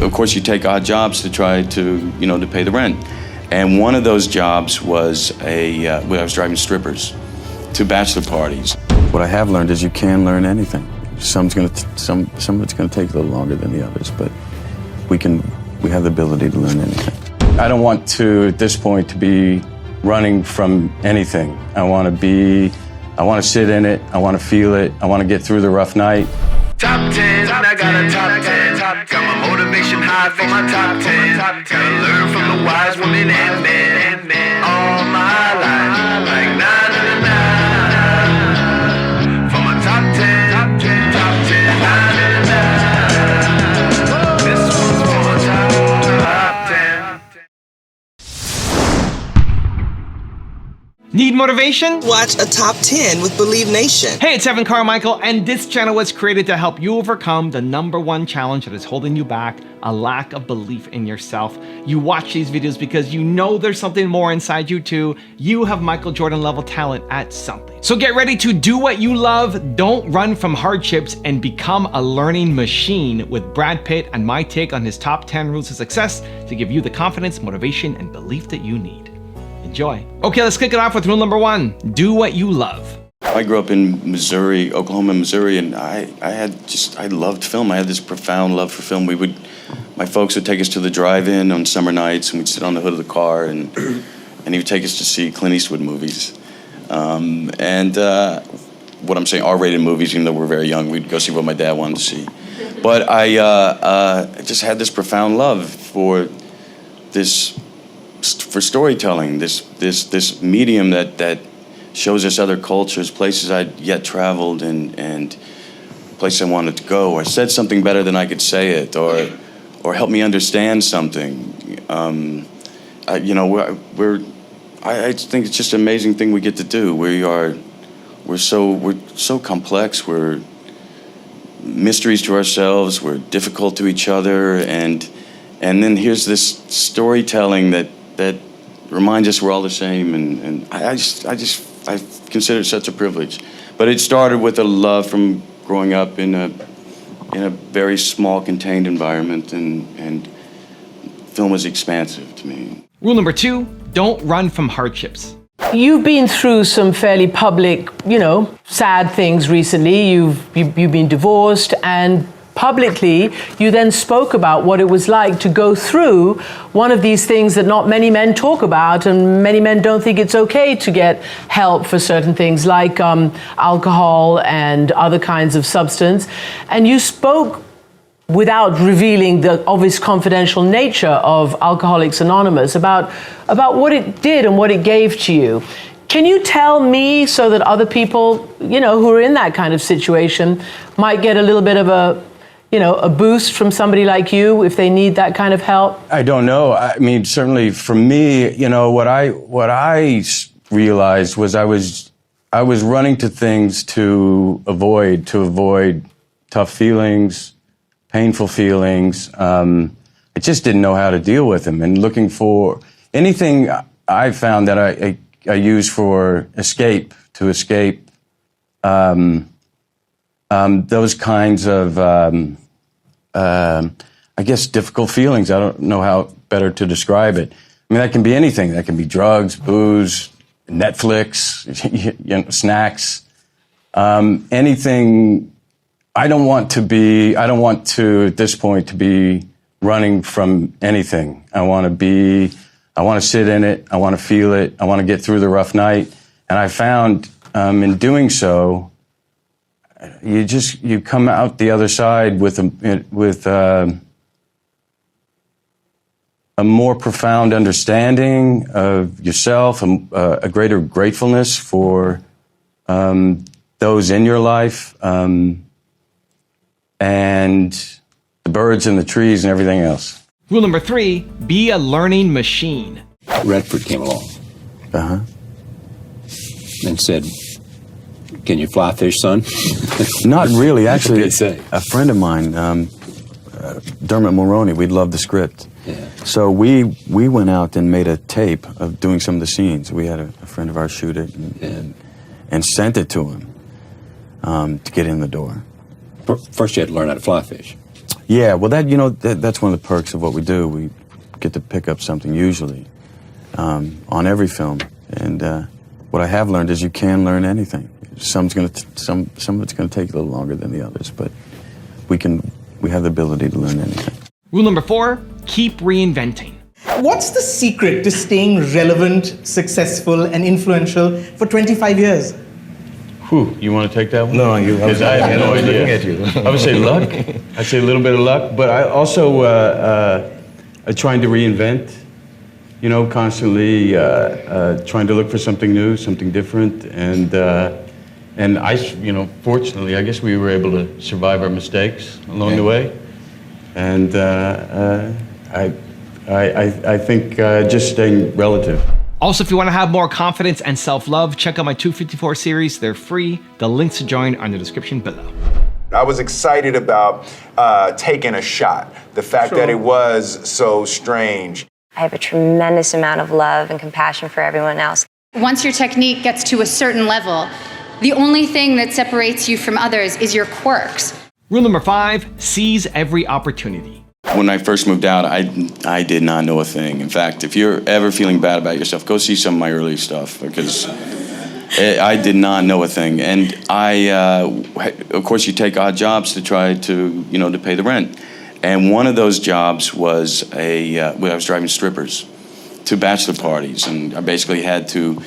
of course, you take odd jobs to try to, to pay the rent. And one of those jobs was I was driving strippers to bachelor parties. What I have learned is you can learn anything. Some of it's gonna take a little longer than the others, but we have the ability to learn anything. I don't want to, at this point, to be running from anything. I want to sit in it, I want to feel it, I want to get through the rough night. Top 10, I got a top 10. Got my motivation high for my top 10. Gotta learn from the wise women and men. All my life, like na na na na. For my top 10, top 10, na na na na. This one's for my top 10. Need motivation? Watch a top 10 with Believe Nation. Hey, it's Evan Carmichael, and this channel was created to help you overcome the #1 challenge that is holding you back, a lack of belief in yourself. You watch these videos because you know there's something more inside you too. You have Michael Jordan level talent at something. So get ready to do what you love, don't run from hardships, and become a learning machine with Brad Pitt and my take on his top 10 rules of success to give you the confidence, motivation, and belief that you need. Enjoy. Okay, let's kick it off with rule #1. Do what you love. I grew up in Missouri, Oklahoma, Missouri, and I loved film. I had this profound love for film. My folks would take us to the drive-in on summer nights, and we'd sit on the hood of the car, and he would take us to see Clint Eastwood movies. What I'm saying, R-rated movies, even though we're very young, we'd go see what my dad wanted to see. But I just had this profound love for storytelling, this medium that shows us other cultures, places I'd yet traveled, and places I wanted to go, or said something better than I could say it, or helped me understand something. I think it's just an amazing thing we get to do. We're so complex. We're mysteries to ourselves. We're difficult to each other, and then here's this storytelling that reminds us we're all the same, and I consider it such a privilege. But it started with a love from growing up in a very small, contained environment, and film was expansive to me. Rule #2, don't run from hardships. You've been through some fairly public, sad things recently. You've been divorced, and publicly, you then spoke about what it was like to go through one of these things that not many men talk about, and many men don't think it's okay to get help for certain things like alcohol and other kinds of substance. And you spoke without revealing the obvious confidential nature of Alcoholics Anonymous about what it did and what it gave to you. Can you tell me so that other people, who are in that kind of situation might get a little bit of a boost from somebody like you if they need that kind of help? I don't know. I mean, certainly for me, what I realized was I was running to things to avoid tough feelings, painful feelings. I just didn't know how to deal with them, and looking for anything I found that I use for escape, to escape those kinds of, I guess, difficult feelings. I don't know how better to describe it. I mean, that can be anything. That can be drugs, booze, Netflix, snacks, anything. I don't want to, at this point, to be running from anything. I want to sit in it. I want to feel it. I want to get through the rough night. And I found, in doing so, you come out the other side with a more profound understanding of yourself, a greater gratefulness for those in your life, and the birds and the trees and everything else. Rule #3, be a learning machine. Redford came along. And said, "Can you fly fish, son?" Not really. Actually, What did they say? A friend of mine, Dermot Mulroney, we loved the script. Yeah. So we went out and made a tape of doing some of the scenes. We had a friend of ours shoot it and sent it to him to get in the door. First, you had to learn how to fly fish. Yeah, well, that's one of the perks of what we do. We get to pick up something usually on every film, and what I have learned is you can learn anything. Some of it's gonna take a little longer than the others, but we have the ability to learn anything. Rule number 4, keep reinventing. What's the secret to staying relevant, successful, and influential for 25 years? Whew, you want to take that one? No, you. Because I have no idea. Looking at you. I would say luck. I say a little bit of luck, but I also trying to reinvent. You know, constantly trying to look for something new, something different, and I, you know, fortunately, I guess we were able to survive our mistakes along the way, and I think just staying relative. Also, if you want to have more confidence and self-love, check out my 254 series. They're free. The links to join are in the description below. I was excited about taking a shot. The fact that it was so strange. I have a tremendous amount of love and compassion for everyone else. Once your technique gets to a certain level, the only thing that separates you from others is your quirks. Rule number 5, seize every opportunity. When I first moved out, I did not know a thing. In fact, if you're ever feeling bad about yourself, go see some of my early stuff, because I did not know a thing. And of course, you take odd jobs to try to, you know, to pay the rent. And one of those jobs was I was driving strippers to bachelor parties, and I basically had to,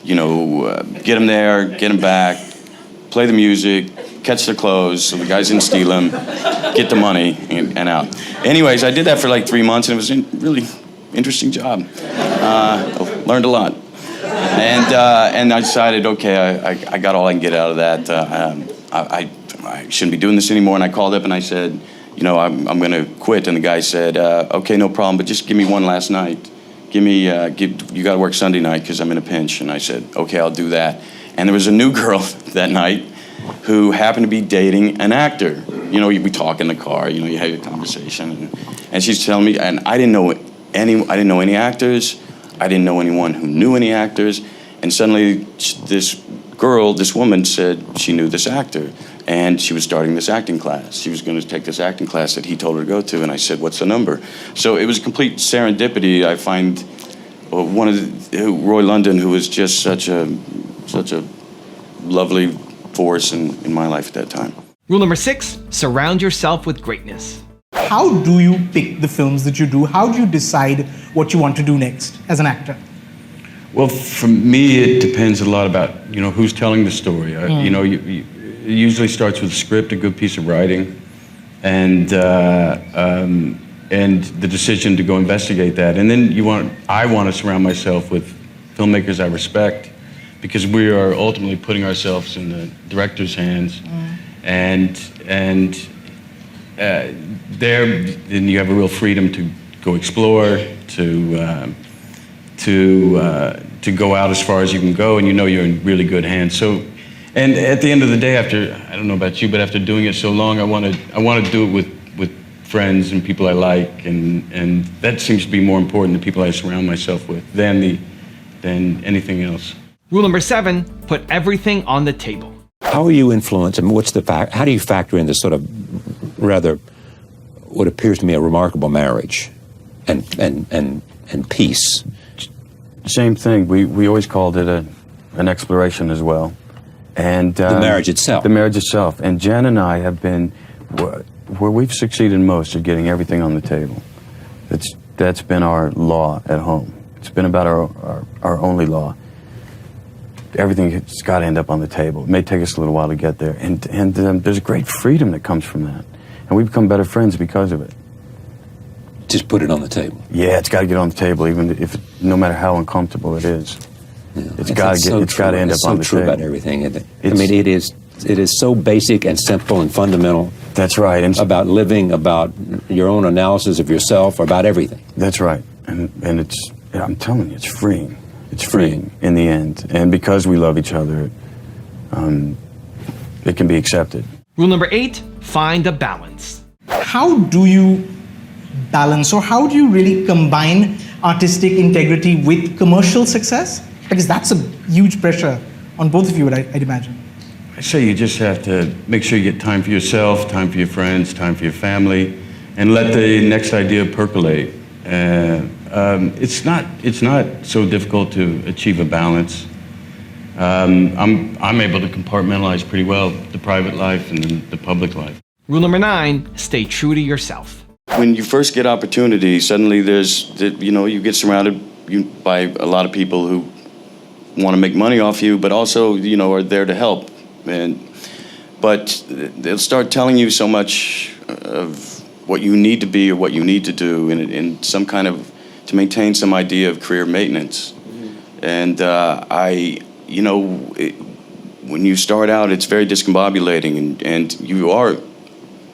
you know, get them there, get them back, play the music, catch their clothes so the guys didn't steal them, get the money, and out. Anyways, I did that for like 3 months, and it was a really interesting job. Learned a lot. And I decided, okay, I got all I can get out of that. I shouldn't be doing this anymore, and I called up and I said, you know, I'm going to quit. And the guy said, okay, no problem, but just give me one last night. You got to work Sunday night because I'm in a pinch. And I said, okay, I'll do that. And there was a new girl that night who happened to be dating an actor. You know, we talk in the car, you know, you have your conversation. And she's telling me, and I didn't know any actors. I didn't know anyone who knew any actors. And suddenly this woman said she knew this actor. And she was starting this acting class. She was going to take this acting class that he told her to go to. And I said, what's the number? So it was a complete serendipity. I find Roy London, who was just such a lovely force in my life at that time. Rule number 6, surround yourself with greatness. How do you pick the films that you do? How do you decide what you want to do next as an actor? Well, for me, it depends a lot about, you know, who's telling the story. You know, it usually starts with a script, a good piece of writing, and the decision to go investigate that. And then I want to surround myself with filmmakers I respect, because we are ultimately putting ourselves in the director's hands, and there, then you have a real freedom to go explore, to go out as far as you can go, and you know you're in really good hands. So, and at the end of the day, after, I don't know about you, but after doing it so long, I want to do it with friends and people I like, and that seems to be more important, the people I surround myself with, than anything else. Rule number 7, put everything on the table. How are you influenced, and how do you factor in this sort of rather, what appears to me a remarkable marriage and peace? Same thing. We always called it an exploration as well. And the marriage itself. The marriage itself. And Jen and I have been where we've succeeded most at getting everything on the table. That's been our law at home. It's been about our only law. Everything's got to end up on the table. It may take us a little while to get there. And there's great freedom that comes from that. And we've become better friends because of it. Just put it on the table. Yeah, it's got to get on the table, even if, no matter how uncomfortable it is. Yeah, it's got to end up on the table. It's so true about everything, isn't it? I mean, it is so basic and simple and fundamental. That's right. And about living, about your own analysis of yourself, about everything. That's right. And it's, I'm telling you, it's freeing. It's freeing in the end. And because we love each other, it can be accepted. Rule number 8, find a balance. How do you balance, or how do you really combine artistic integrity with commercial success? Because that's a huge pressure on both of you, I'd imagine. I say you just have to make sure you get time for yourself, time for your friends, time for your family. and let the next idea percolate. It's not so difficult to achieve a balance. I'm able to compartmentalize pretty well the private life and the public life. Rule number 9, stay true to yourself. When you first get opportunity, suddenly you get surrounded by a lot of people who want to make money off you, but also, are there to help. But they'll start telling you so much of what you need to be or what you need to do in some kind of, to maintain some idea of career maintenance. And when you start out, it's very discombobulating, and you are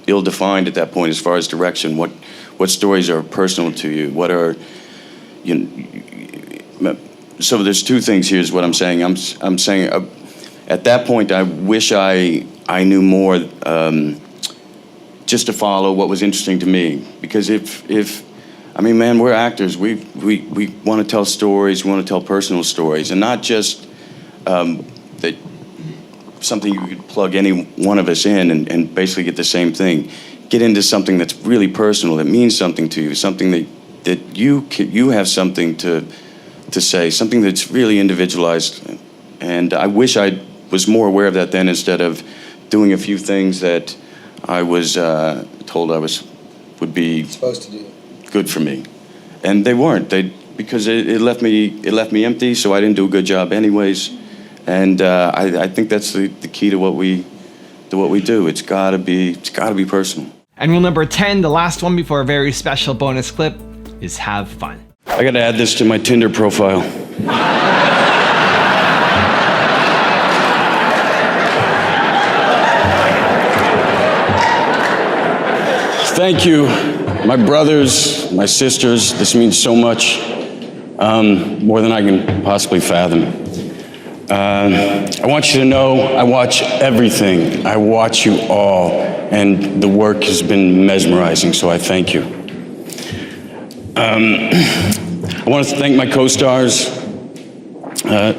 ill-defined at that point as far as direction. What stories are personal to you? What are, so there's two things here is what I'm saying. I'm saying at that point, I wish I knew more just to follow what was interesting to me. Because man, we're actors. We want to tell stories. We want to tell personal stories, and not just that something you could plug any one of us in and basically get the same thing. Get into something that's really personal, that means something to you, something that you have something to say, something that's really individualized. And I wish I was more aware of that then, instead of doing a few things that I was told would be supposed to do good for me, and they weren't. Because it left me empty. So I didn't do a good job anyways. And I think that's the key to what we do. It's gotta be personal. And rule number 10, the last one before a very special bonus clip, is have fun. I gotta add this to my Tinder profile. Thank you, my brothers, my sisters. This means so much, more than I can possibly fathom. I want you to know I watch everything. I watch you all, and the work has been mesmerizing, so I thank you. I want to thank my co-stars,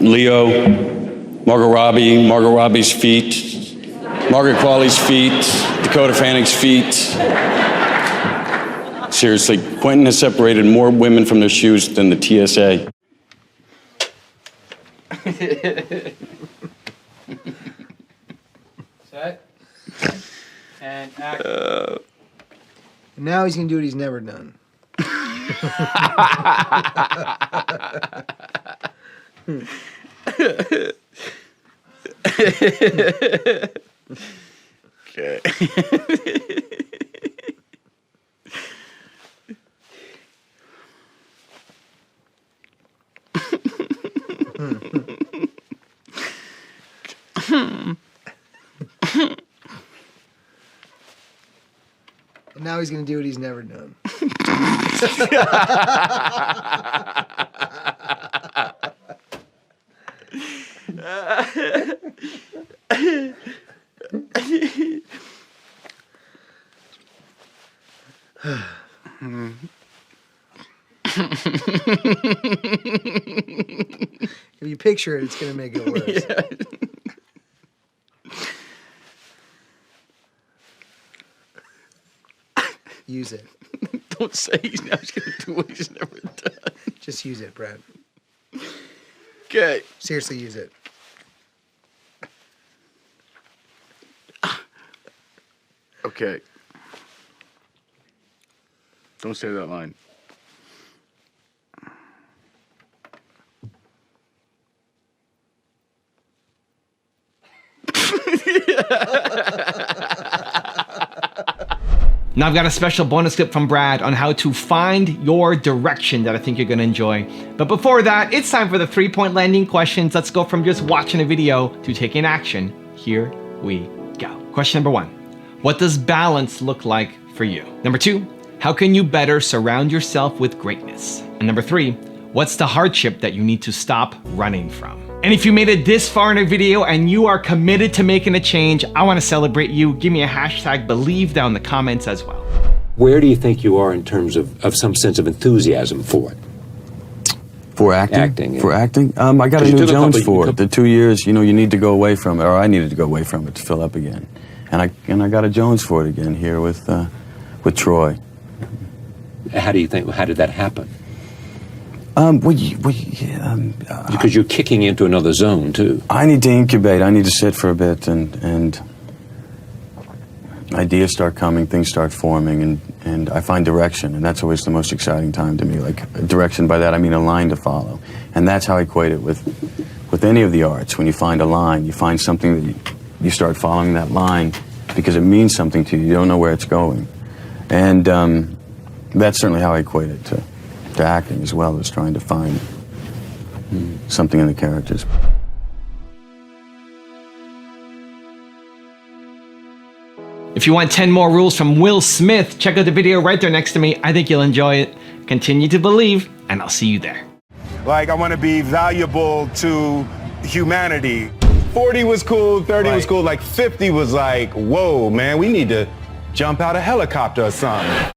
Leo, Margot Robbie's feet, Margaret Qualley's feet, Dakota Fanning's feet. Seriously, Quentin has separated more women from their shoes than the TSA. Set. And act. And now he's gonna do what he's never done. Okay. And now he's gonna do what he's never done. If you picture it, it's gonna make it worse. Yeah. Use it. Don't say he's now gonna do what he's never done. Just use it, Brad. Okay. Seriously, use it. Okay. Don't say that line. Now I've got a special bonus clip from Brad on how to find your direction that I think you're gonna enjoy. But before that, it's time for the 3-point landing questions. Let's go from just watching a video to taking action. Here we go. Question number 1. What does balance look like for you? Number 2, how can you better surround yourself with greatness? And number 3, what's the hardship that you need to stop running from? And if you made it this far in a video and you are committed to making a change, I want to celebrate you. Give me a hashtag believe down in the comments as well. Where do you think you are in terms of some sense of enthusiasm for it? For acting? Acting, For yeah. acting? I got a new Jones for it. The 2 years, you need to go away from it, or I needed to go away from it to fill up again. And I got a Jones for it again here with Troy. How do you think? How did that happen? Because you're kicking into another zone too. I need to incubate. I need to sit for a bit, and ideas start coming, things start forming, and I find direction, and that's always the most exciting time to me. Like direction, by that I mean a line to follow, and that's how I equate it with any of the arts. When you find a line, you find something that you start following that line because it means something to you. You don't know where it's going, and that's certainly how I equate it to acting as well, as trying to find something in the characters. If you want 10 more rules from Will Smith, check out the video right there next to me. I think you'll enjoy it. Continue to believe, and I'll see you there. Like, I want to be valuable to humanity. 40 was cool, 30 was cool, like 50 was like, whoa, man, we need to jump out a helicopter or something.